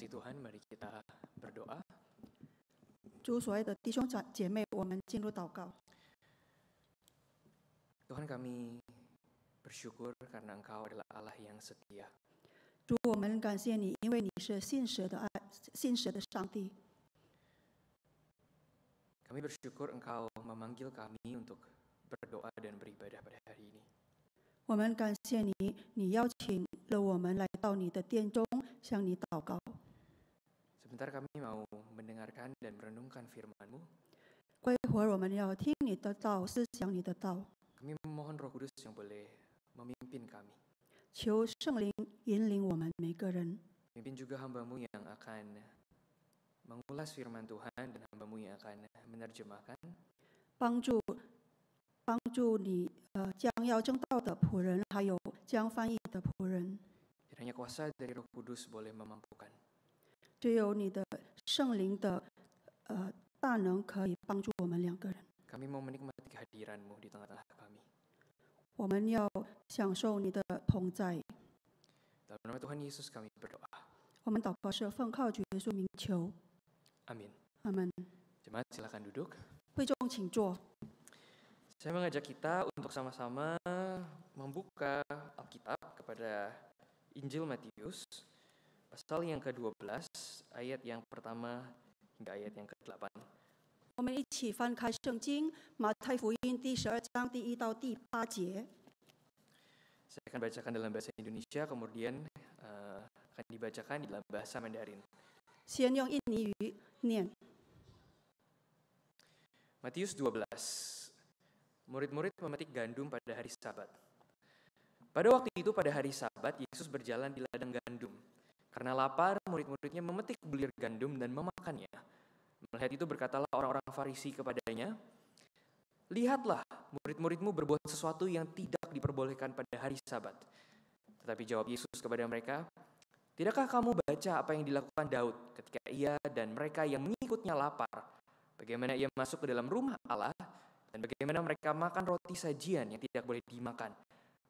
kasih Tuhan, mari kita berdoa. 主所爱的弟兄姐妹，我们进入祷告。 Tuhan, kami bersyukur karena Engkau adalah Allah yang setia. 主，我们感谢你，因为你是信实的上帝。 Kami bersyukur Engkau memanggil kami untuk berdoa dan beribadah pada hari ini. 我们感谢你，你邀请了我们来到你的殿中，向你祷告。 Sebentar kami mau mendengarkan dan merenungkan firman-Mu. 过一会儿，我们要听你的道，思想你的道。 Kami memohon Roh Kudus yang boleh memimpin kami. 求圣灵引领我们每个人， Pimpin juga hamba-Mu yang akan mengulas firman Tuhan dan hamba-Mu yang akan menerjemahkan. 帮助你将要证道的仆人，还有将翻译的仆人。 Kiranya kuasa dari Roh Kudus boleh memampukan. 只有你的圣灵的大能可以帮助我们两个人。 Kami mau menikmati kehadiran-Mu di tengah-tengah kami. 我们要享受你的同在。 Dalam nama Tuhan Yesus kami berdoa. 我们祷告是奉靠主耶稣名求， Amin. 阿门。 Jemaat silakan duduk. 会众请坐。 Saya mengajak kita untuk sama-sama membuka Alkitab kepada Injil Matius, pasal yang ke-12, ayat yang pertama hingga ayat yang ke-8. 我们一起翻开圣经，马太福音第12章第1到第8节。 Saya akan bacakan dalam bahasa Indonesia, kemudian akan dibacakan di dalam bahasa Mandarin. 先用印尼语念。 Matius 12. Murid-murid memetik gandum pada hari Sabat. Pada waktu itu pada hari Sabat, Yesus berjalan di ladang gandum. Karena lapar, murid-muridnya memetik bulir gandum dan memakannya. Melihat itu berkatalah orang-orang Farisi kepadanya, "Lihatlah, murid-muridmu berbuat sesuatu yang tidak diperbolehkan pada hari Sabat." Tetapi jawab Yesus kepada mereka, "Tidakkah kamu baca apa yang dilakukan Daud ketika ia dan mereka yang mengikutnya lapar? Bagaimana ia masuk ke dalam rumah Allah dan bagaimana mereka makan roti sajian yang tidak boleh dimakan,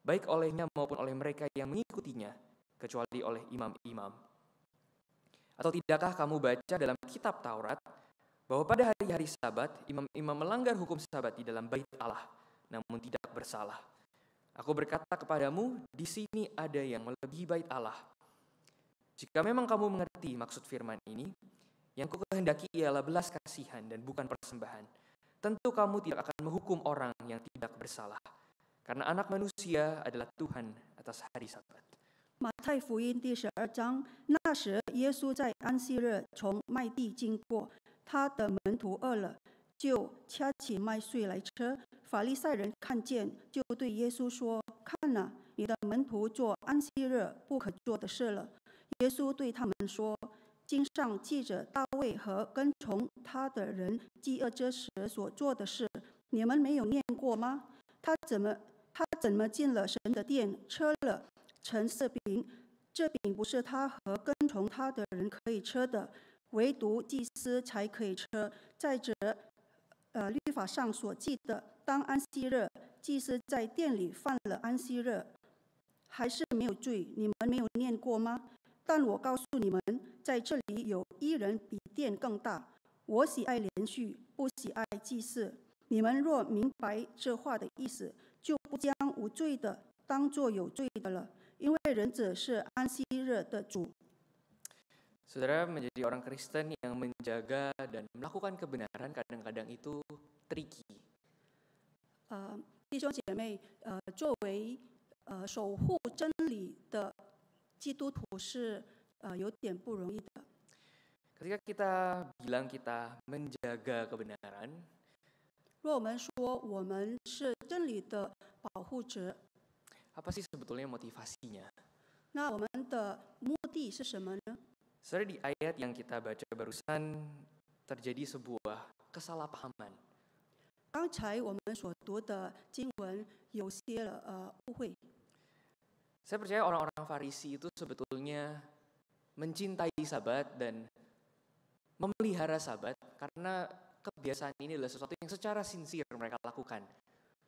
baik olehnya maupun oleh mereka yang mengikutinya, kecuali oleh imam-imam. Atau tidakkah kamu baca dalam kitab Taurat bahwa pada hari-hari Sabat imam-imam melanggar hukum Sabat di dalam bait Allah, namun tidak bersalah? Aku berkata kepadamu, di sini ada yang melebihi bait Allah. Jika memang kamu mengerti maksud firman ini, yang kukehendaki ialah belas kasihan dan bukan persembahan, tentu kamu tidak akan menghukum orang yang tidak bersalah, karena Anak Manusia adalah Tuhan atas hari Sabat." 马太福音第12章，那时耶稣在安息日从麦地经过，他的门徒饿了，就掐起麦穗来吃。法利赛人看见，就对耶稣说：“看哪，你的门徒做安息日不可做的事了。”耶稣对他们说：“经上记着大卫和跟从他的人饥饿之时所做的事，你们没有念过吗？他怎么进了神的殿，吃了陈设饼？这饼不是他和跟从他的人可以吃的，唯独祭司才可以吃。再者，律法上所记的，当安息日，祭司在殿里犯了安息日，还是没有罪，你们没有念过吗？但我告诉你们，在这里有一人比殿更大。我喜爱连续，不喜爱祭祀。你们若明白这话的意思，就不将无罪的当作有罪的了，因为人子是安息日的主。 Saudara, menjadi orang Kristen yang menjaga dan melakukan kebenaran kadang-kadang itu tricky. 弟兄姐妹，作为守护真理的基督徒是有点不容易的。 Ketika kita bilang kita menjaga kebenaran, 若我们说我们是真理的保护者， apa sih sebetulnya motivasinya? 那我们的目的是什么呢？ Saudara, di ayat yang kita baca barusan terjadi sebuah kesalahpahaman. 刚才我们所读的经文有些误会。 Saya percaya orang-orang Farisi itu sebetulnya mencintai Sabat dan memelihara Sabat karena kebiasaan ini adalah sesuatu yang secara sincere mereka lakukan.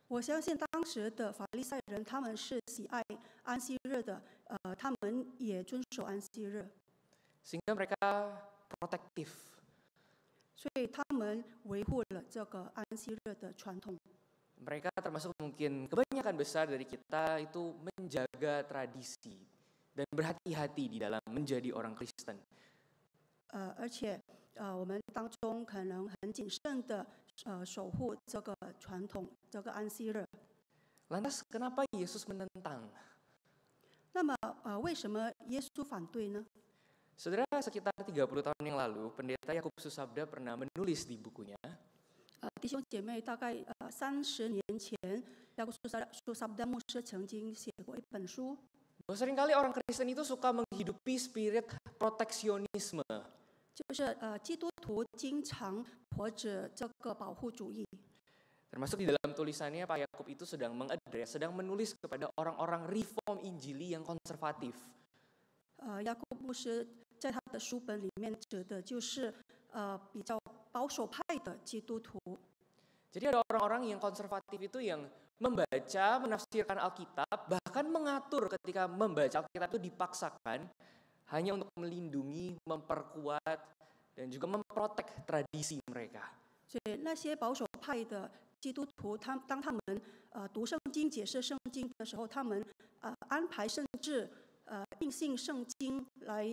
我相信当时的法利赛人，他们是喜爱安息日的，他们也遵守安息日。sehingga mereka protektif. 所以他们维护了这个安息日的传统。 Mereka termasuk mungkin kebanyakan besar dari kita itu menjaga tradisi dan berhati-hati di dalam menjadi orang Kristen. 而且我们当中可能很谨慎的守护这个传统，这个安息日。 Lantas kenapa Yesus menentang? 那么为什么耶稣反对呢？ Saudara, sekitar 30 tahun yang lalu, Pendeta Yakub Susabda pernah menulis di bukunya, 弟兄姐妹，大概30年前，雅各苏萨布丹牧师曾经写过一本书， bahwa seringkali orang Kristen itu suka menghidupi spirit proteksionisme. 就是基督徒经常活着这个保护主义。 Termasuk di dalam tulisannya, Pak Yakub itu sedang menulis kepada orang-orang reform Injili yang konservatif. 雅各牧师在他的书本里面指的就是比较保守派的基督徒。 Jadi ada orang-orang yang konservatif itu yang membaca, menafsirkan Alkitab, bahkan mengatur ketika membaca Alkitab itu dipaksakan hanya untuk melindungi, memperkuat, dan juga memprotek tradisi mereka. 所以那些保守派的基督徒，当他们读圣经、解释圣经的时候，他们安排甚至硬性圣经来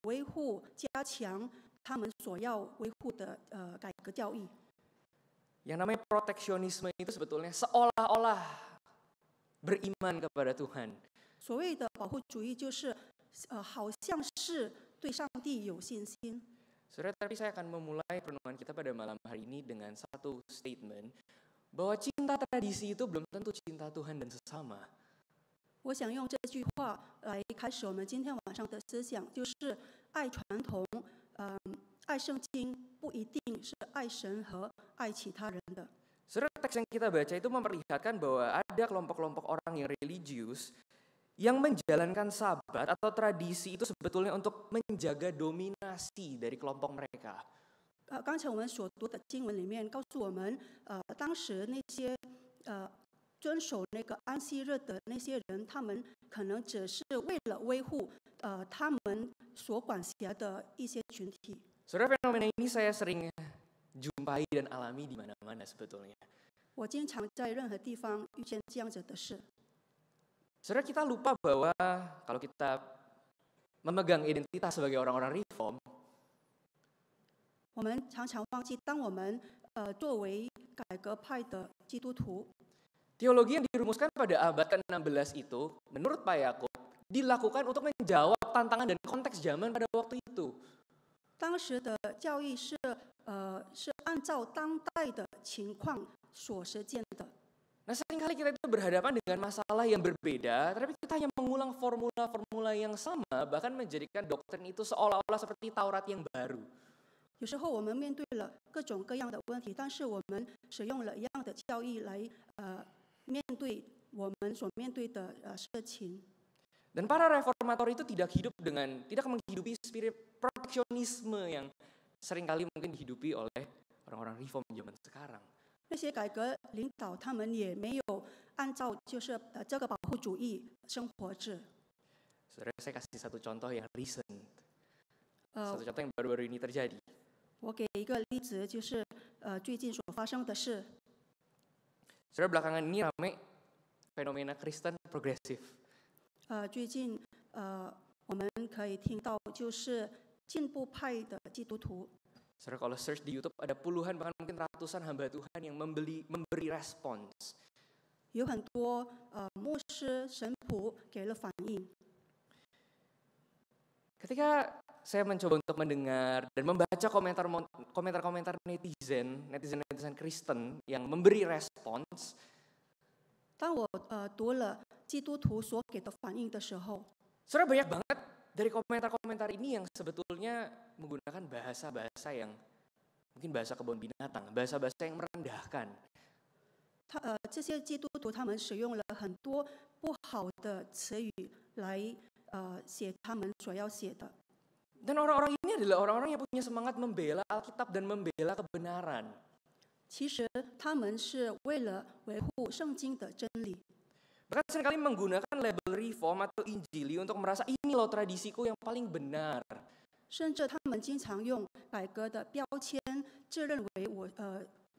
维护、加强他们所要维护的改革教义。 Yang namanya proteksionisme itu sebetulnya seolah-olah beriman kepada Tuhan. 所谓的保护主义，就是好像是对上帝有信心。 Saudara, tapi saya akan memulai perenungan kita pada malam hari ini dengan satu statement bahwa cinta tradisi itu belum tentu cinta Tuhan dan sesama. 我想用这句话来开始我们今天晚上的思想，就是爱传统，爱圣经不一定是爱神和爱其他人的。 Saudara, teks yang kita baca itu memperlihatkan bahwa ada kelompok-kelompok orang yang religius yang menjalankan sabat atau tradisi itu sebetulnya untuk menjaga dominasi dari kelompok mereka. 刚才我们所读的经文里面告诉我们，当时那些遵守那个安息日的那些人，他们可能只是为了维护他们所管辖的一些群体。 Saudara, fenomena ini saya sering jumpai dan alami di mana-mana sebetulnya. 我经常在任何地方遇见这样子的事。 Saudara, kita lupa bahwa kalau kita memegang identitas sebagai orang-orang reform, 我们常常忘记，当我们作为改革派的基督徒， teologi yang dirumuskan pada abad ke-16 itu, menurut Pak Yakub, dilakukan untuk menjawab tantangan dan konteks zaman pada waktu itu. 当时的教义是按照当代的情况所实践的。 Nah, seringkali kita itu berhadapan dengan masalah yang berbeda, tapi kita hanya mengulang formula-formula yang sama, bahkan menjadikan doktrin itu seolah-olah seperti Taurat yang baru. 有时候我们面对了各种各样的问题，但是我们使用了一样的教义来面对我们所面对的事情。 Dan para reformator itu tidak menghidupi spirit proteksionisme yang seringkali mungkin dihidupi oleh orang-orang reform zaman sekarang. 那些改革领导，他们也没有按照就是这个保护主义生活着。 Saudara, saya kasih satu contoh yang recent, satu contoh yang baru-baru ini terjadi. 我给一个例子，就是最近所发生的事。 Saudara, belakangan ini ramai fenomena Kristen progresif. 最近我们可以听到，就是进步派的基督徒。 Saudara, kalau search di YouTube ada puluhan bahkan mungkin ratusan hamba Tuhan yang memberi respons. 有很多牧师、神父给了反应。 Ketika saya mencoba untuk mendengar dan membaca komentar-komentar netizen Kristen yang memberi respons, 当我读了基督徒所给的反应的时候， saudara, banyak banget dari komentar-komentar ini yang sebetulnya menggunakan bahasa-bahasa yang mungkin bahasa kebun binatang, bahasa-bahasa yang merendahkan. 这些基督徒他们使用了很多不好的词语来写他们所要写的。 Dan orang-orang ini adalah orang-orang yang punya semangat membela Alkitab dan membela kebenaran. 其实他们是为了维护圣经的真理。 Bahkan seringkali menggunakan label reform atau injili untuk merasa ini loh tradisiku yang paling benar. 甚至他们经常用改革的标签，自认为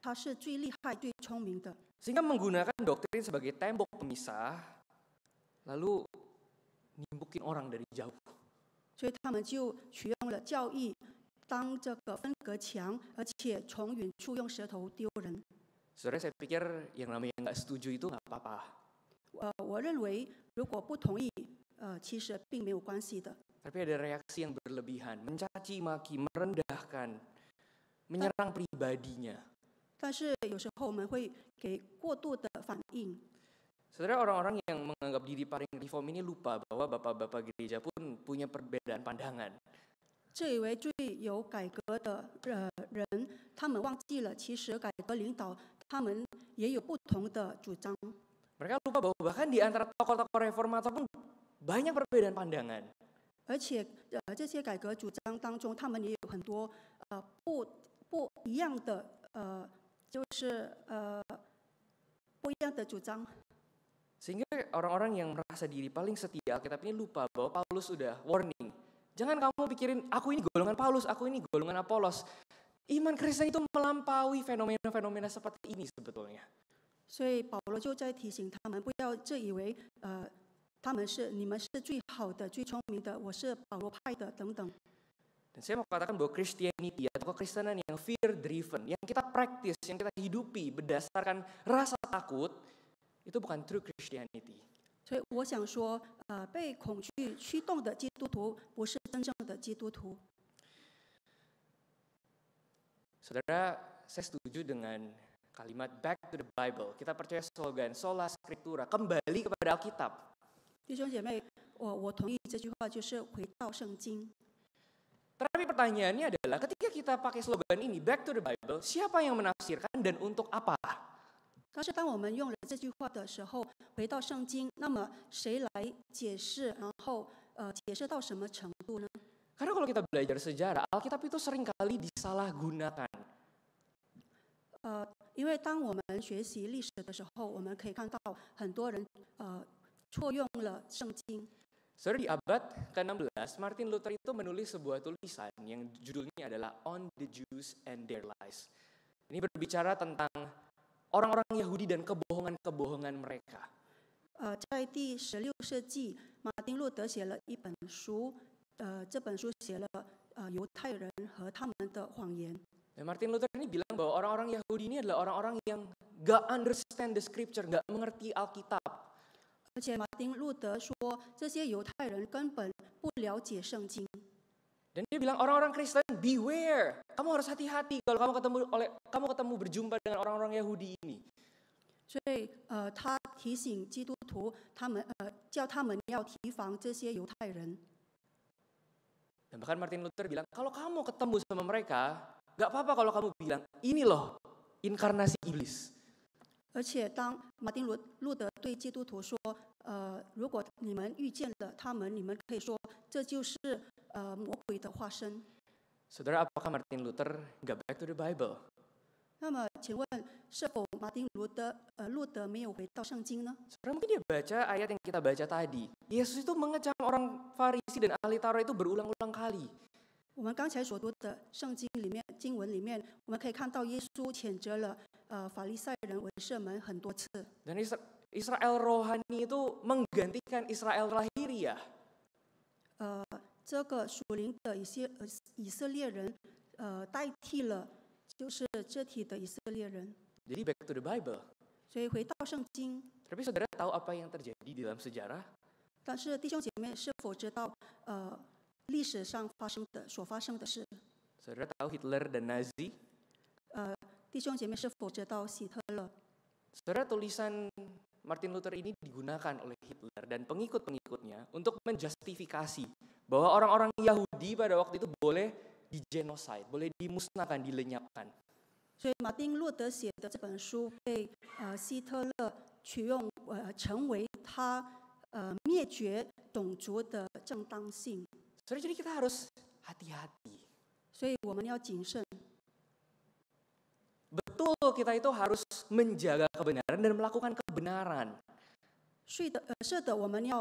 他是最厉害、最聪明的。 Sehingga menggunakan doktrin sebagai tembok pemisah, lalu nimbukin orang dari jauh. 所以他们就取用了教义当这个分隔墙，而且从远处用舌头丢人。 Saudara, saya pikir yang namanya nggak setuju itu nggak apa-apa. 我认为如果不同意，其实并没有关系的。 Tapi ada reaksi yang berlebihan, mencaci maki, merendahkan, menyerang pribadinya. 但是有时候我们会给过度的反应。 Saudara, orang-orang yang menganggap diri paling reform ini lupa bahwa bapak-bapak gereja pun punya perbedaan pandangan. 自以为最有改革的人，他们忘记了，其实改革领导他们也有不同的主张。 Mereka lupa bahwa bahkan di antara tokoh-tokoh reformator pun banyak perbedaan pandangan. 而且这些改革主张当中，他们也有很多不一样的就是不一样的主张。 Sehingga orang-orang yang merasa diri paling setia Alkitab ini lupa bahwa Paulus sudah warning. Jangan kamu pikirin aku ini golongan Paulus, aku ini golongan Apolos. Iman Kristen itu melampaui fenomena-fenomena seperti ini sebetulnya. 所以保罗就在提醒他们，不要自以为你们是最好的、最聪明的，我是保罗派的等等。 Dan saya mau katakan bahwa Christianity atau kekristenan yang fear driven, yang kita praktis, yang kita hidupi berdasarkan rasa takut, itu bukan true Christianity. 所以我想说，被恐惧驱动的基督徒不是真正的基督徒。 Saudara, saya setuju dengan kalimat back to the Bible. Kita percaya slogan sola scriptura, kembali kepada Alkitab. 弟兄姐妹，我同意这句话，就是回到圣经。 Tapi pertanyaannya adalah ketika kita pakai slogan ini back to the Bible, siapa yang menafsirkan dan untuk apa? 但是当我们用了这句话的时候，回到圣经，那么谁来解释？然后解释到什么程度呢？ Karena kalau kita belajar sejarah, Alkitab itu seringkali disalahgunakan. 因为当我们学习历史的时候，我们可以看到很多人错用了圣经。 Saudara, di abad ke-16, Martin Luther itu menulis sebuah tulisan yang judulnya adalah On the Jews and Their Lies. Ini berbicara tentang orang-orang Yahudi dan kebohongan-kebohongan mereka. 在第16世纪，马丁路德写了一本书，这本书写了犹太人和他们的谎言。 Dan Martin Luther ini bilang bahwa orang-orang Yahudi ini adalah orang-orang yang gak understand the scripture, gak mengerti Alkitab. 而且马丁路德说，这些犹太人根本不了解圣经。 Dan dia bilang orang-orang Kristen beware, kamu harus hati-hati kalau kamu ketemu berjumpa dengan orang-orang Yahudi ini. 所以他提醒基督徒，叫他们要提防这些犹太人。 Dan bahkan Martin Luther bilang kalau kamu ketemu sama mereka, gak apa-apa kalau kamu bilang ini loh inkarnasi iblis. 而且当马丁路德对基督徒说，如果你们遇见了他们，你们可以说这就是魔鬼的化身。 Saudara, apakah Martin Luther gak back to the Bible? 那么，请问是否马丁路德没有回到圣经呢？ Saudara, mungkin dia baca ayat yang kita baca tadi. Yesus itu mengecam orang Farisi dan ahli Taurat itu berulang-ulang kali. 我们刚才所读的经文里面，我们可以看到耶稣谴责了法利赛人、文士们很多次。 Dan Israel rohani itu menggantikan Israel lahiriah. 这个属灵的以色列人，代替了就是这体的以色列人。 Jadi back to the Bible. 所以回到圣经。 Tapi saudara tahu apa yang terjadi di dalam sejarah? 但是弟兄姐妹是否知道历史上所发生的事？ Saudara tahu Hitler dan Nazi? 弟兄姐妹是否知道希特勒？ Saudara, tulisan Martin Luther ini digunakan oleh Hitler dan pengikut-pengikutnya untuk menjustifikasi bahwa orang-orang Yahudi pada waktu itu boleh digenosid, boleh dimusnahkan, dilenyapkan. 所以马丁路德写的这本书被希特勒成为他灭绝种族的正当性。 Saudara, jadi kita harus hati-hati. 所以我们要谨慎。 Betul, kita itu harus menjaga kebenaran dan melakukan kebenaran. 是的，我们要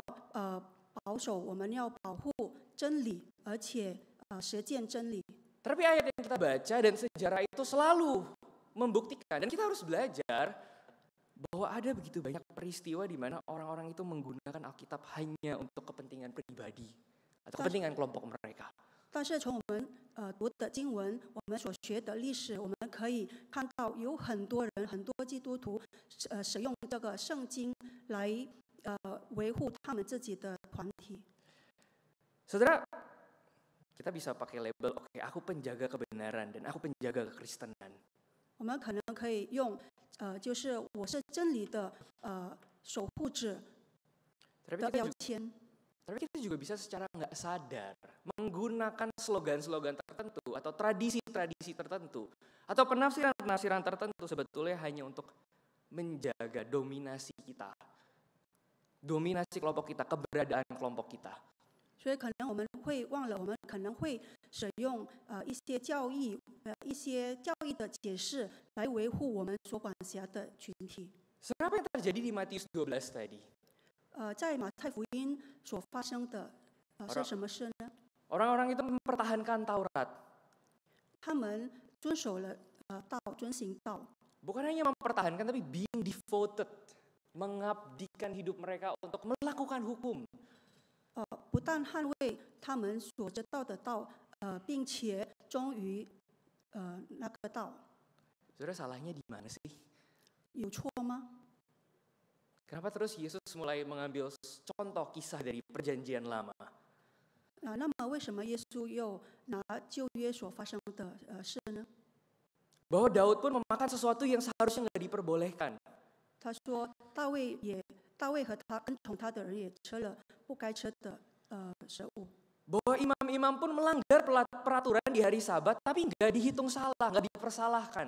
保守，我们要保护真理，而且实践真理。 Tapi ayat yang kita baca dan sejarah itu selalu membuktikan, dan kita harus belajar bahwa ada begitu banyak peristiwa di mana orang-orang itu menggunakan Alkitab hanya untuk kepentingan pribadi atau kepentingan kelompok mereka. 但是从我们读的经文，我们所学的历史，我们可以看到有很多人、很多基督徒使用这个圣经来维护他们自己的团体。 Saudara, kita bisa pakai label, oke, aku penjaga kebenaran dan aku penjaga kekristenan. 我们可能可以用就是我是真理的守护者 Tapi 的 kita 标 juga, 签。 tapi kita juga bisa secara nggak sadar menggunakan slogan-slogan tertentu atau tradisi-tradisi tertentu atau penafsiran-penafsiran tertentu sebetulnya hanya untuk menjaga dominasi kita, dominasi kelompok kita, keberadaan kelompok kita. 所以可能我们会忘了，我们可能会使用一些教义的解释来维护我们所管辖的群体。 Sebenarnya apa yang terjadi di Matius 12 tadi? 在马太福音所发生的是什么事呢？ Orang-orang itu mempertahankan Taurat. 他们遵守了道，遵行道， Bukan hanya mempertahankan, tapi being devoted, mengabdikan hidup mereka untuk melakukan hukum. 不但捍卫他们所知道的道，并且忠于那个道。 Saudara, salahnya di mana sih? 有错吗？ Kenapa terus Yesus mulai mengambil contoh kisah dari perjanjian lama? 那么为什么耶稣又拿旧约所发生的事呢？ Bahwa Daud pun memakan sesuatu yang seharusnya nggak diperbolehkan. 他说大卫和他跟从他的人也吃了不该吃的食物。 Bahwa imam-imam pun melanggar peraturan di hari Sabat, tapi nggak dihitung salah, nggak dipersalahkan.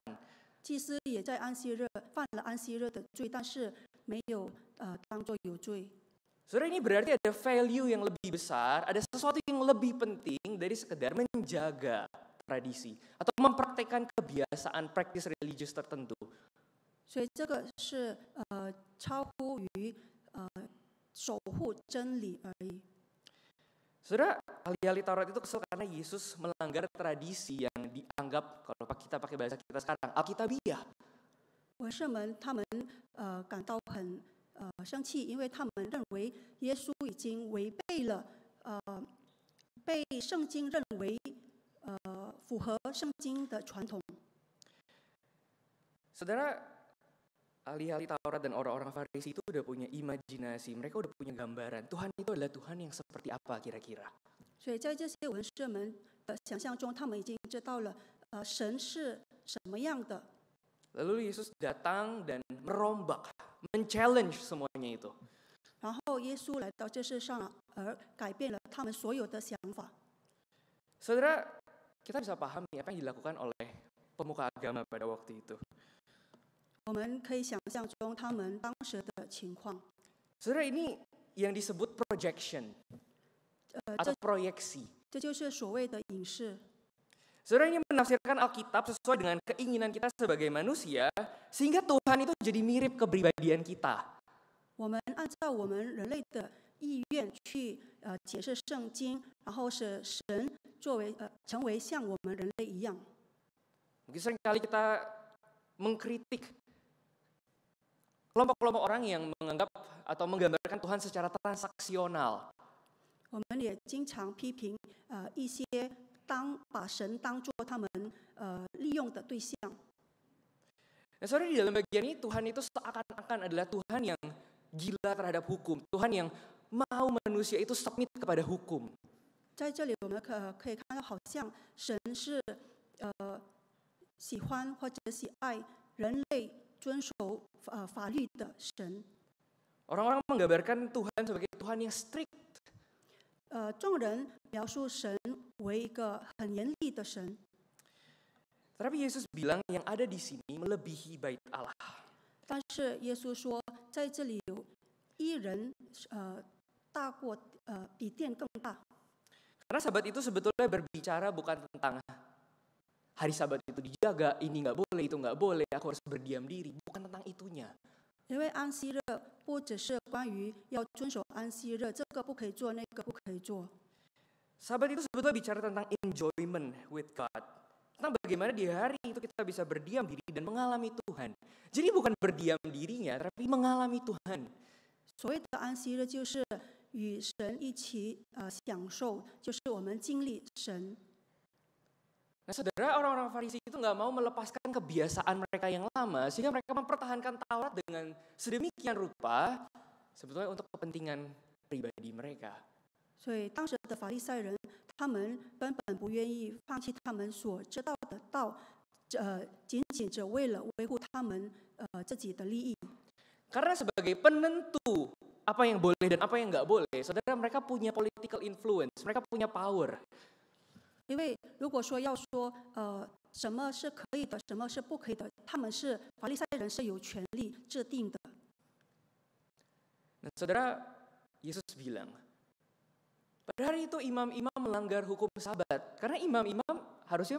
祭司也在安息日犯了安息日的罪，但是没有当作有罪。 Saudara, ini berarti ada value yang lebih besar, ada sesuatu yang lebih penting dari sekedar menjaga tradisi atau mempraktekkan kebiasaan praktis religius tertentu. 所以这个是超乎于守护真理而已。 Saudara, ahli-ahli Taurat itu kesel karena Yesus melanggar tradisi yang dianggap, kalau kita pakai bahasa kita sekarang, Alkitabiah. 文士们他们感到很生气，因为他们认为耶稣已经违背了被圣经认为符合圣经的传统。 Saudara, ahli-ahli Taurat dan orang-orang Farisi itu udah punya imajinasi, mereka udah punya gambaran. Tuhan itu adalah Tuhan yang seperti apa kira-kira. 所以在这些文士们的想象中，他们已经知道了神是什么样的。 Lalu Yesus datang dan merombak, men-challenge semuanya itu. 然后耶稣来到这世上，而改变了他们所有的想法。 Saudara, kita bisa pahami apa yang dilakukan oleh pemuka agama pada waktu itu. 我们可以想象中他们当时的情况。 Saudara, ini yang disebut projection atau proyeksi. 这就是所谓的影视。 Saudara, ini menafsirkan Alkitab sesuai dengan keinginan kita sebagai manusia, sehingga Tuhan itu jadi mirip kepribadian kita. 我们按照我们人类的意愿去解释圣经，然后使神成为像我们人类一样。 Mungkin seringkali kita mengkritik kelompok-kelompok orang yang menganggap atau menggambarkan Tuhan secara transaksional. 我们也经常批评一些把神当作他们利用的对象。 Nah, saudara, di dalam bagian ini Tuhan itu seakan-akan adalah Tuhan yang gila terhadap hukum, Tuhan yang mau manusia itu submit kepada hukum. 在这里，我们可以看到，好像神是喜欢或者喜爱人类遵守法律的神。 Orang-orang menggambarkan Tuhan sebagai Tuhan yang strict. 众人描述神为一个很严厉的神， Tapi Yesus bilang yang ada di sini melebihi bait Allah. 但是耶稣说，在这里有一人大过比殿更大。 Karena Sabat itu sebetulnya berbicara bukan tentang hari Sabat itu dijaga, ini nggak boleh, itu nggak boleh, aku harus berdiam diri. Bukan tentang itunya. 因为安息日不只是关于要遵守安息日，这个不可以做，那个不可以做。Sabat itu sebetulnya bicara tentang enjoyment with God. Tentang bagaimana di hari itu kita bisa berdiam diri dan mengalami Tuhan. Jadi bukan berdiam dirinya, tapi mengalami Tuhan. 所谓的安息日，就是与神一起享受，就是我们经历神。 Nah saudara, orang-orang Farisi itu nggak mau melepaskan kebiasaan mereka yang lama, sehingga mereka mempertahankan Taurat dengan sedemikian rupa, sebetulnya untuk kepentingan pribadi mereka. 所以当时的法利赛人，他们根本不愿意放弃他们所知道的道，仅仅只为了维护他们自己的利益。 Karena sebagai penentu apa yang boleh dan apa yang nggak boleh, saudara, mereka punya political influence, mereka punya power. 因为如果说要说什么是可以的，什么是不可以的，他们是法利赛人是有权利制定的。 Nah, saudara, Yesus bilang, pada hari itu imam-imam melanggar hukum Sabat, karena imam-imam harusnya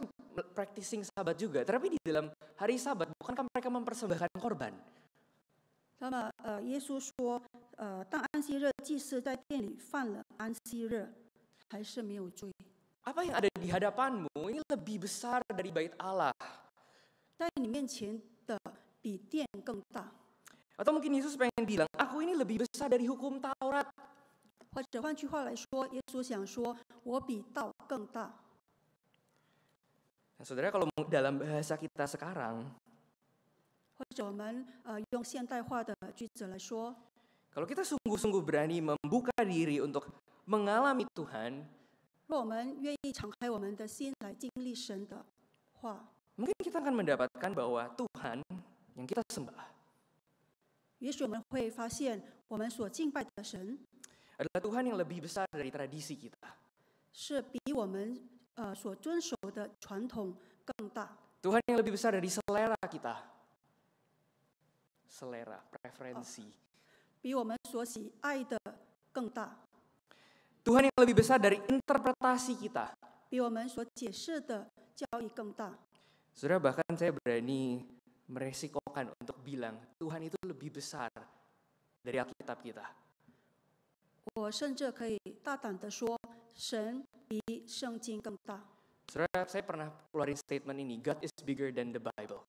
practicing Sabat juga, tapi di dalam hari Sabat bukankah mereka mempersembahkan korban? 那么耶稣说，当安息日祭司在店里犯了安息日，还是没有罪。 Apa yang ada di hadapanmu ini lebih besar dari bait Allah. 在你面前的比殿更大， Atau mungkin Yesus pengen bilang, aku ini lebih besar dari hukum Taurat. 或者换句话来说，耶稣想说，我比道更大。 Nah, saudara, kalau dalam bahasa kita sekarang, 或者我们用现代化的句子来说， kalau kita sungguh-sungguh berani membuka diri untuk mengalami Tuhan, 若我们愿意敞开我们的心来经历神的话， mungkin kita akan mendapatkan bahwa Tuhan yang kita sembah 也许我们会发现，我们所敬拜的神 adalah Tuhan yang lebih besar dari tradisi kita. 是比我们所遵守的传统更大， Tuhan yang lebih besar dari selera kita. Selera, preferensi. 比我们所喜爱的更大， Tuhan yang lebih besar dari interpretasi kita. 比我们所解释的教义更大。 Saudara, bahkan saya berani meresikokan untuk bilang Tuhan itu lebih besar dari Alkitab kita. 我甚至可以大胆地说，神比圣经更大。 Saudara, saya pernah keluarin statement ini, God is bigger than the Bible.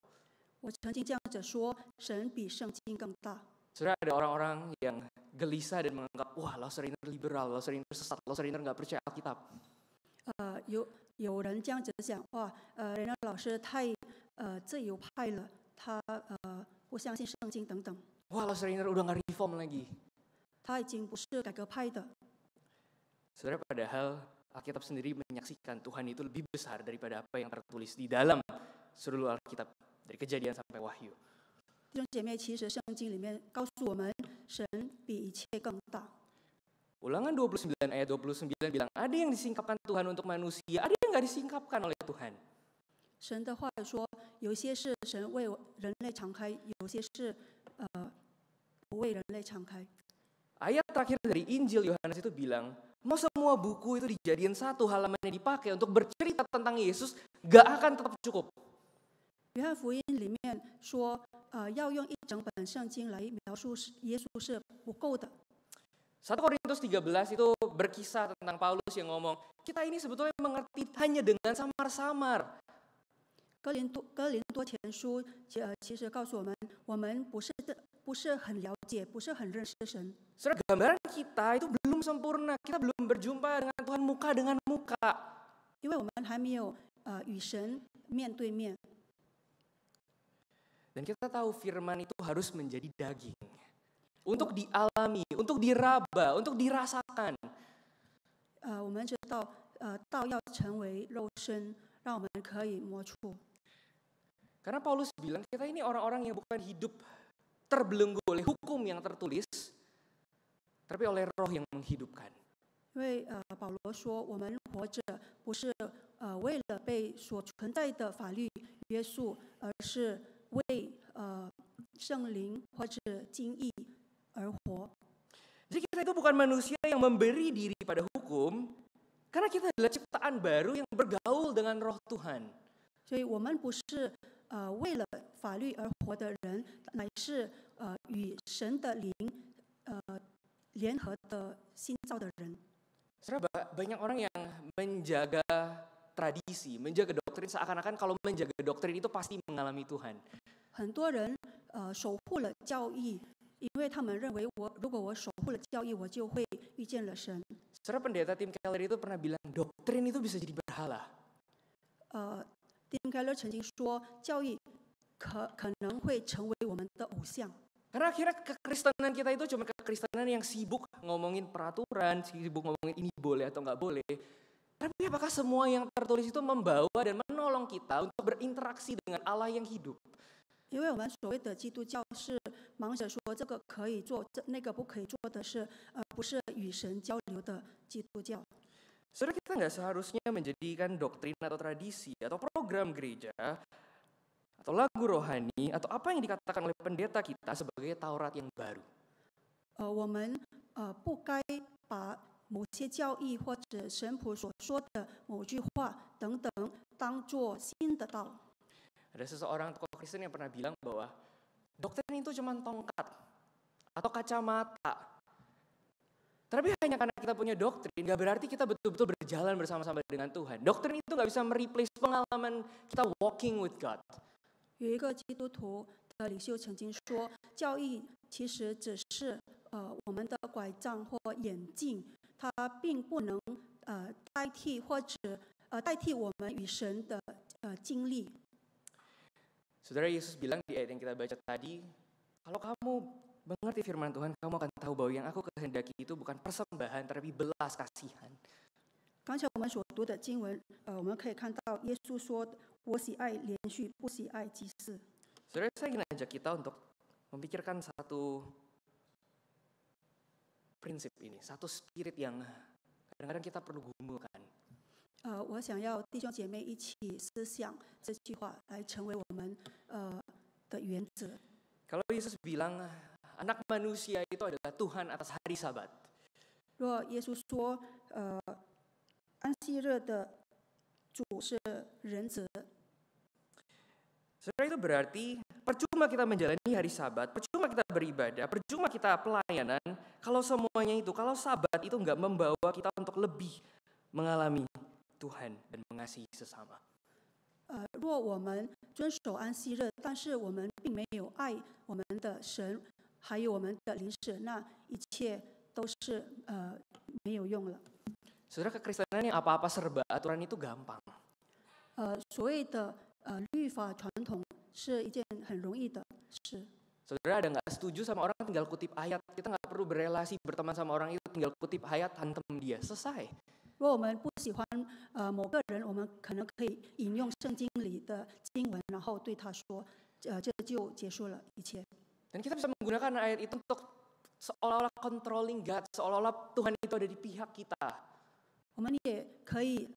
我曾经这样子说，神比圣经更大。 Saudara, ada orang-orang yang gelisah dan menganggap, wah, Loser Inner liberal, Loser Inner sesat, Loser Inner nggak percaya Alkitab. 有人这样子讲，哇，人家老师太自由派了，他不相信圣经等等， Wah, Loser Inner udah nggak reform lagi. 他已经不是改革派的。 Saudara, padahal Alkitab sendiri menyaksikan Tuhan itu lebih besar daripada apa yang tertulis di dalam seluruh Alkitab, dari Kejadian sampai Wahyu. 弟兄姐妹，其实圣经里面告诉我们，神比一切更大。 Ulangan 29 ayat 29 bilang, ada yang disingkapkan Tuhan untuk manusia, ada yang nggak disingkapkan oleh Tuhan. 神的话说，有些是神为人类敞开，有些是不为人类敞开。 Ayat terakhir dari Injil Yohanes itu bilang, mau semua buku itu dijadiin satu halamannya dipakai untuk bercerita tentang Yesus, gak akan tetap cukup. 约翰福音里面说，要用一整本圣经来描述耶稣是不够的。 1 Korintus 13 itu berkisah tentang Paulus yang ngomong, kita ini sebetulnya mengerti hanya dengan samar-samar. 哥林多前书其实告诉我们不是很了解，不是很认识神。 Saudara, gambaran kita itu belum sempurna, kita belum berjumpa dengan Tuhan muka dengan muka. 因为我们还没有与神面对面。 Dan kita tahu firman itu harus menjadi daging. Untuk dialami, untuk diraba, untuk dirasakan. 我们知道道要成为肉身，让我们可以摸触。 Karena Paulus bilang kita ini orang-orang yang bukan hidup terbelenggu oleh hukum yang tertulis, tapi oleh roh yang menghidupkan. 因为保罗说，我们活着不是为了被所存在的法律约束，而是为圣灵或者经义而活。 Jadi kita itu bukan manusia yang memberi diri pada hukum, karena kita adalah ciptaan baru yang bergaul dengan roh Tuhan. 所以我们不是为了法律而活的人，乃是与神的灵联合的新造的人。Saudara, banyak orang yang menjaga tradisi, menjaga doktrin seakan-akan kalau menjaga doktrin itu pasti mengalami Tuhan. 很多人守护了教义，因为他们认为如果我守护了教义，我就会遇见了神。Saudara, pendeta Tim Keller itu pernah bilang doktrin itu bisa jadi berhala. Tim Keller 曾经说，教义可能会成为我们的偶像。 Karena akhirnya kekristenan kita itu cuma kekristenan yang sibuk ngomongin peraturan, sibuk ngomongin ini boleh atau nggak boleh. Tapi apakah semua yang tertulis itu membawa dan menolong kita untuk berinteraksi dengan Allah yang hidup? 因为我们所谓的基督教是忙着说这个可以做，那个不可以做的事，不是与神交流的基督教。 Saudara, kita nggak seharusnya menjadikan doktrin atau tradisi atau program gereja atau lagu rohani atau apa yang dikatakan oleh pendeta kita sebagai Taurat yang baru. 我们不该把某些教义或者神仆所说的某句话等等当作新的道。 Ada seseorang tokoh Kristen yang pernah bilang bahwa doktrin itu cuma tongkat atau kacamata. Tapi hanya karena kita punya doktrin, gak berarti kita betul-betul berjalan bersama-sama dengan Tuhan. Doktrin itu gak bisa mereplace pengalaman kita walking with God. 有一个基督徒的领袖曾经说，教义其实只是我们的拐杖或眼镜，它并不能代替或者代替我们与神的经历。 Saudara, Yesus bilang di ayat yang kita baca tadi, kalau kamu mengerti firman Tuhan, kamu akan tahu bahwa yang aku kehendaki itu bukan persembahan, tapi belas kasihan. 刚才我们所读的经文，我们可以看到耶稣说：“我喜爱连续，不喜爱祭祀。” Saudara, saya ingin ajak kita untuk memikirkan satu prinsip ini, satu spirit yang kadang-kadang kita perlu gumulkan. 我想要弟兄姐妹一起思想这句话，来成为我们的原则。 Kalau Yesus bilang anak manusia itu adalah Tuhan atas hari Sabat. 若耶稣说，安息日的主是人子， Saudara, itu berarti percuma kita menjalani hari Sabat, percuma kita beribadah, percuma kita pelayanan, kalau semuanya itu, kalau Sabat itu nggak membawa kita untuk lebih mengalami Tuhan dan mengasihi sesama. 若我们遵守安息日，但是我们并没有爱我们的神，还有我们的邻舍，那一切都是没有用了。 Saudara, kekristenan yang apa-apa serba aturan itu gampang. 所谓的律法传统是一件很容易的事。 Saudara, ada nggak setuju sama orang tinggal kutip ayat, kita nggak perlu berelasi berteman sama orang itu, tinggal kutip ayat, hantem dia, selesai. 如果我们不喜欢某个人，我们可能可以引用圣经里的经文，然后对他说，这就结束了一切。 Dan kita bisa menggunakan ayat itu untuk seolah-olah controlling God, seolah-olah Tuhan itu ada di pihak kita. 我们也可以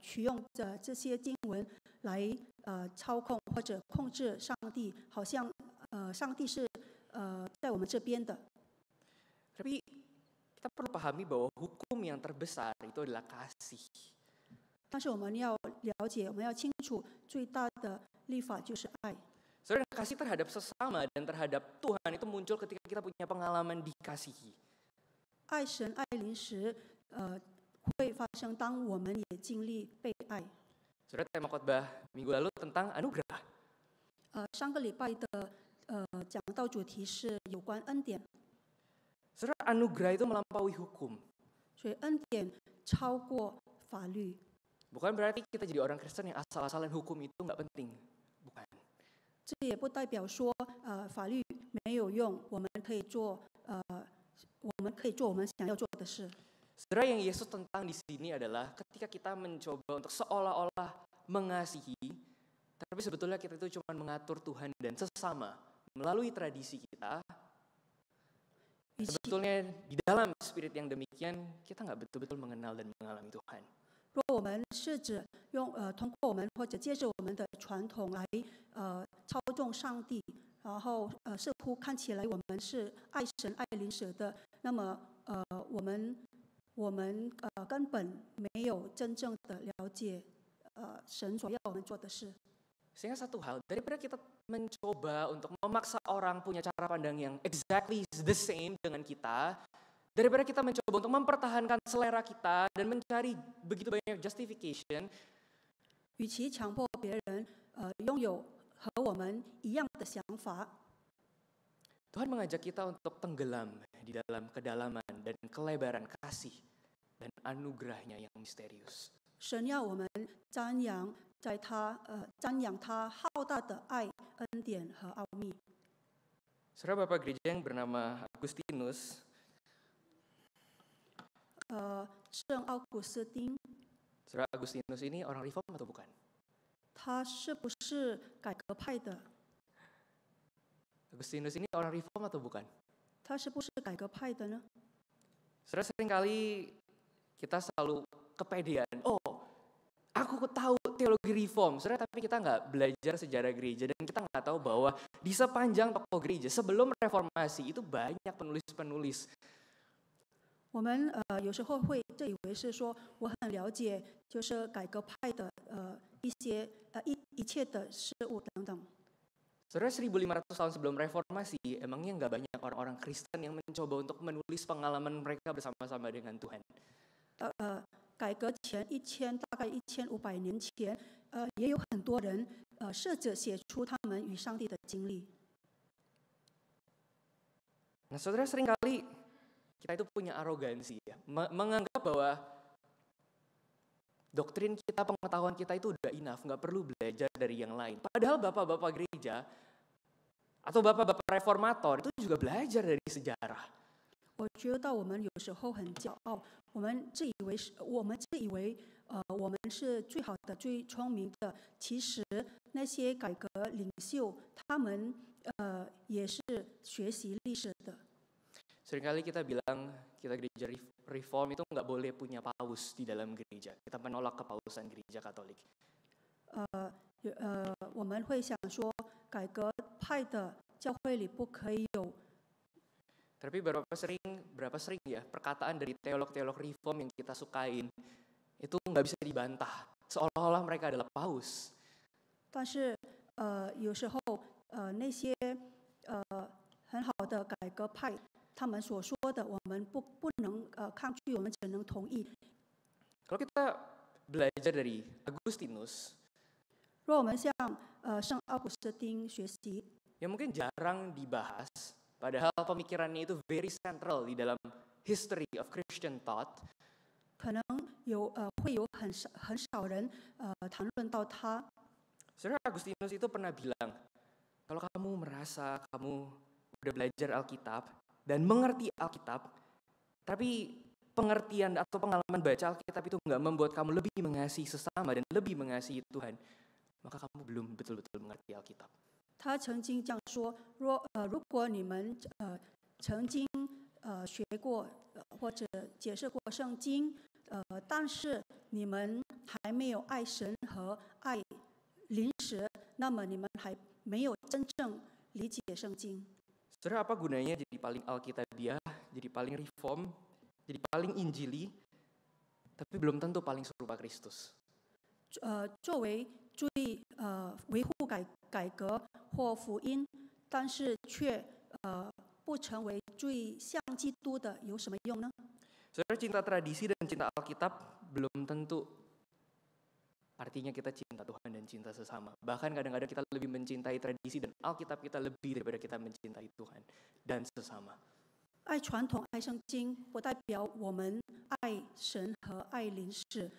取用这些经文来操控或者控制上帝，好像上帝是在我们这边的。 Tapi kita perlu pahami bahwa hukum yang terbesar itu adalah kasih. 但是我们要了解，我们要清楚，最大的律法就是爱。 Saudara, kasih terhadap sesama dan terhadap Tuhan itu muncul ketika kita punya pengalaman dikasihi. 爱神爱邻时，会发生当我们也经历被爱。 Saudara, tema khotbah minggu lalu tentang anugerah. 上个礼拜的讲道主题是有关恩典， Saudara, anugerah itu melampaui hukum. 所以恩典超过法律。 Bukan berarti kita jadi orang Kristen yang asal-asalan hukum itu nggak penting. Bukan. 这也不代表说法律没有用，我们可以做我们想要做的事。 Saudara, yang Yesus tentang di sini adalah ketika kita mencoba untuk seolah-olah mengasihi, tapi sebetulnya kita itu cuma mengatur Tuhan dan sesama melalui tradisi kita. Sebetulnya di dalam spirit yang demikian kita nggak betul-betul mengenal dan mengalami Tuhan. 若我们试着通过我们或者借着我们的传统来操纵上帝，然后似乎看起来我们是爱神爱邻舍的，那么我们根本没有真正的了解神所要我们做的事。 Sehingga satu hal, daripada kita mencoba untuk memaksa orang punya cara pandang yang exactly the same dengan kita, Daripada kita mencoba untuk mempertahankan selera kita dan mencari begitu banyak justification, 与其强迫别人拥有和我们一样的想法， Tuhan mengajak kita untuk tenggelam di dalam kedalaman dan kelebaran kasih dan anugerahnya yang misterius. 神要我们瞻仰他浩大的爱、恩典和奥秘。 Saudara Bapak Gereja yang bernama Agustinus, 圣奥古斯丁， Saudara Agustinus ini orang reform atau bukan? 他是不是改革派的？ Agustinus ini orang reform atau bukan? 他是不是改革派的呢？ Saudara, seringkali kita selalu kepedean, oh aku tahu teologi reform, saudara, tapi kita nggak belajar sejarah gereja dan kita nggak tahu bahwa di sepanjang tokoh gereja sebelum reformasi itu banyak penulis-penulis. 我们有时候会自以为是说我很了解，就是改革派的一切的事物等等。 Saudara, 1500 tahun sebelum reformasi, emangnya nggak banyak orang-orang Kristen yang mencoba untuk menulis pengalaman mereka bersama-sama dengan Tuhan? 改革前大概1500年前，也有很多人试着写出他们与上帝的经历。 Nah, saudara, seringkali kita itu punya arogansi ya, menganggap bahwa doktrin kita, pengetahuan kita itu udah enough, nggak perlu belajar dari yang lain. Padahal bapak-bapak gereja atau bapak-bapak reformator itu juga belajar dari sejarah. 我觉得我们有时候很骄傲，我们自以为我们是最好的、最聪明的。其实那些改革领袖，他们也是学习历史的。 Seringkali kita bilang kita gereja reform itu nggak boleh punya paus di dalam gereja. Kita menolak kepausan gereja Katolik. 我们会想说，改革派的教会里不可以有。 Tapi berapa sering ya perkataan dari teolog-teolog reform yang kita sukain itu nggak bisa dibantah, seolah-olah mereka adalah paus. 但是有时候那些很好的改革派，他们所说的，我们不能抗拒，我们只能同意。 Kalau kita belajar dari Agustinus, 若我们向圣奥古斯丁学习， yang mungkin jarang dibahas, padahal pemikirannya itu very central di dalam history of Christian thought. 可能会有很少人谈论到他。 Saudara, Agustinus itu pernah bilang, kalau kamu merasa kamu udah belajar Alkitab dan mengerti Alkitab, tapi pengertian atau pengalaman baca Alkitab itu nggak membuat kamu lebih mengasihi sesama dan lebih mengasihi Tuhan, maka kamu belum betul-betul mengerti Alkitab. 他曾经这样说：如果你们曾经学过或者解释过圣经，但是你们还没有爱神和爱邻舍，那么你们还没有真正理解圣经。 Saudara, apa gunanya jadi paling Alkitabiah, jadi paling reform, jadi paling Injili, tapi belum tentu paling serupa Kristus? 作为最维护改革或福音，但是却不成为最像基督的，有什么用呢？ Saudara, cinta tradisi dan cinta Alkitab belum tentu artinya kita cinta Tuhan dan cinta sesama. Bahkan kadang-kadang kita lebih mencintai tradisi dan Alkitab kita lebih daripada kita mencintai Tuhan dan sesama. 爱传统、爱圣经，不代表我们爱神和爱邻舍，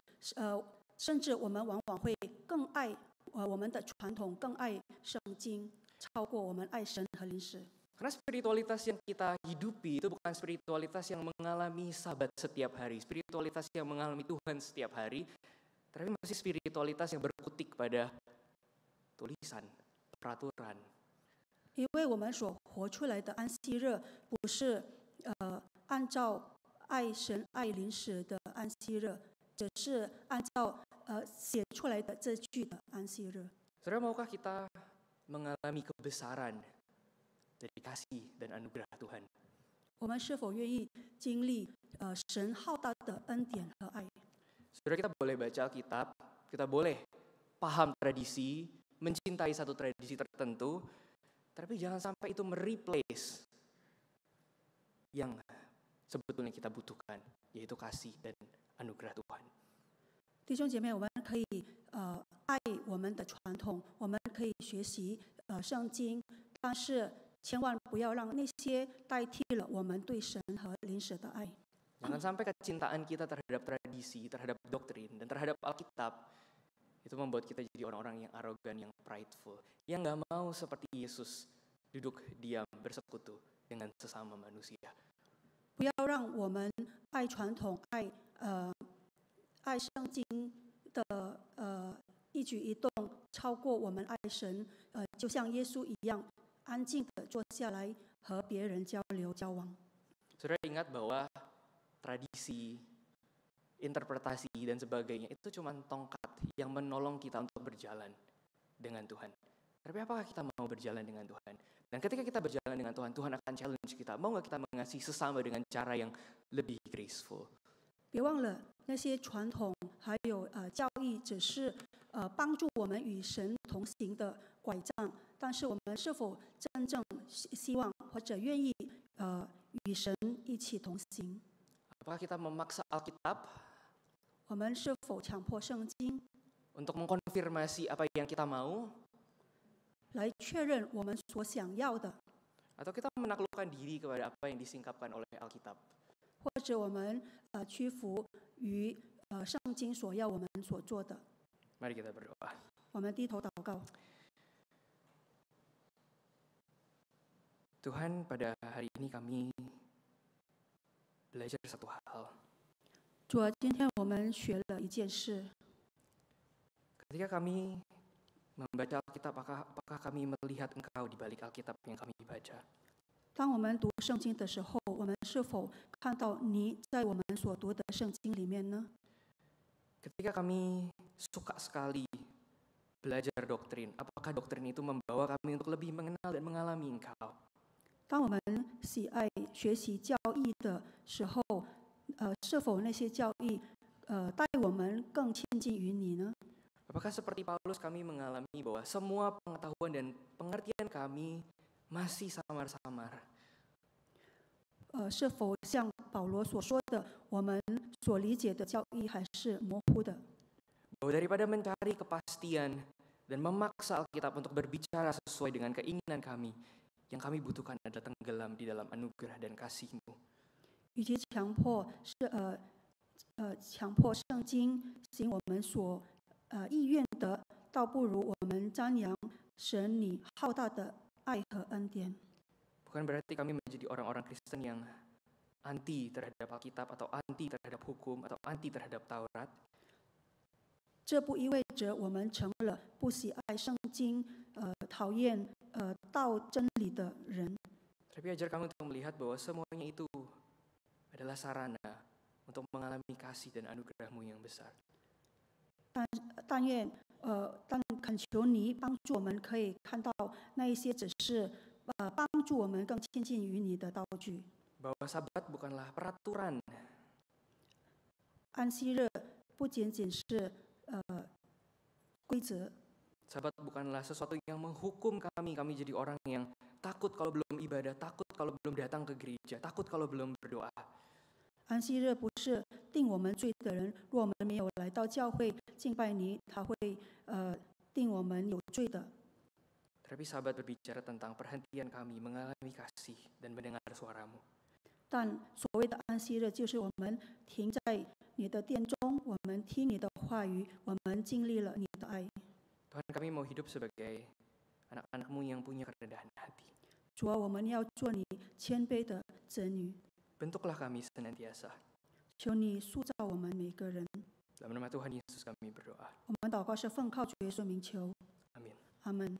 甚至我们往往会更爱我们的传统，更爱圣经，超过我们爱神和邻舍。 Karena spiritualitas yang kita hidupi itu bukan spiritualitas yang mengalami sabat setiap hari, spiritualitas yang mengalami Tuhan setiap hari, tapi masih spiritualitas yang berkutik pada tulisan, peraturan. 因为我们所活出来的安息日，不是按照爱神爱邻舍的安息日，只是按照写出来的这句的安息日。 Saudara, maukah kita mengalami kebesaran dari kasih dan anugerah Tuhan? 我们是否愿意经历神浩大的恩典和爱？ Saudara, kita boleh baca Alkitab, kita boleh paham tradisi, mencintai satu tradisi tertentu, tapi jangan sampai itu mereplace yang sebetulnya kita butuhkan, yaitu kasih dan anugerah Tuhan. 弟兄姐妹，我们可以爱我们的传统，我们可以学习圣经，但是千万不要让那些代替了我们对神和灵使的爱。 Jangan sampai kecintaan kita terhadap tradisi, terhadap doktrin, dan terhadap Alkitab itu membuat kita jadi orang-orang yang arogan, yang prideful, yang gak mau seperti Yesus duduk diam bersekutu dengan sesama manusia. 不要让我们爱传统、爱圣经的一举一动超过我们爱神，就像耶稣一样，安静的坐下来和别人交流交往。 Saudara ingat bahwa tradisi, interpretasi, dan sebagainya itu cuma tongkat yang menolong kita untuk berjalan dengan Tuhan. Tapi apakah kita mau berjalan dengan Tuhan? Dan ketika kita berjalan dengan Tuhan, Tuhan akan challenge kita. Mau gak kita mengasihi sesama dengan cara yang lebih graceful? 别忘了，那些传统还有教义，只是帮助我们与神同行的拐杖。但是我们是否真正希望或者愿意与神一起同行？ Apakah kita memaksa Alkitab 我们是否强迫圣经 untuk mengkonfirmasi apa yang kita mau? 来确认我们所想要的， Atau kita menaklukkan diri kepada apa yang disingkapkan oleh Alkitab? 或者我们屈服于圣经所要我们所做的？ Mari kita berdoa. 我们低头祷告。 Tuhan, pada hari ini kami belajar satu hal. 主啊，今天我们学了一件事。 Ketika kami membaca Alkitab, apakah kami melihat Engkau di balik Alkitab yang kami baca? 当我们读圣经的时候，我们是否看到你在我们所读的圣经里面呢？ Ketika kami suka sekali belajar doktrin, apakah doktrin itu membawa kami untuk lebih mengenal dan mengalami Engkau? 当我们喜爱学习教义的时候，是否那些教义带我们更亲近于你呢？ Apakah seperti Paulus kami mengalami bahwa semua pengetahuan dan pengertian kami masih samar-samar? 是否像保罗所说的，我们所理解的教义还是模糊的？ Bahwa daripada mencari kepastian dan memaksa Alkitab untuk berbicara sesuai dengan keinginan kami, yang kami butuhkan adalah tenggelam di dalam anugerah dan kasih-Mu. 与其强迫圣经行我们所意愿的，倒不如我们瞻仰神你浩大的爱和恩典。 Bukan berarti kami menjadi orang-orang Kristen yang anti terhadap Alkitab atau anti terhadap hukum atau anti terhadap Taurat. 这不意味着我们成了不喜爱圣经、讨厌道真理的人。 Tapi ajar kami untuk melihat bahwa semuanya itu adalah sarana untuk mengalami kasih dan anugerah-Mu yang besar. 但恳求你帮助我们，可以看到那一些只是帮助我们更亲近于你的道具。 Bahwa Sabat bukanlah peraturan, 安息日不仅仅是规则， Sabat bukanlah sesuatu yang menghukum kami jadi orang yang takut kalau belum ibadah, takut kalau belum datang ke gereja, takut kalau belum berdoa. 安息日不是定我们罪的人，若我们没有来到教会敬拜你，他会定我们有罪的。 Tapi Sabat berbicara tentang perhentian kami mengalami kasih dan mendengar suara-Mu. 但所谓的安息日，就是我们停在你的殿中，我们听你的话语，我们经历了你的爱。 Tuhan, kami mau hidup sebagai anak-anak-Mu yang punya kerendahan hati. 主啊，我们要做你谦卑的子女， Bentuklah kami senantiasa. 求你塑造我们每个人。 Dalam nama Tuhan Yesus kami berdoa. 我们祷告是奉靠主耶稣名求， Amin. 阿门。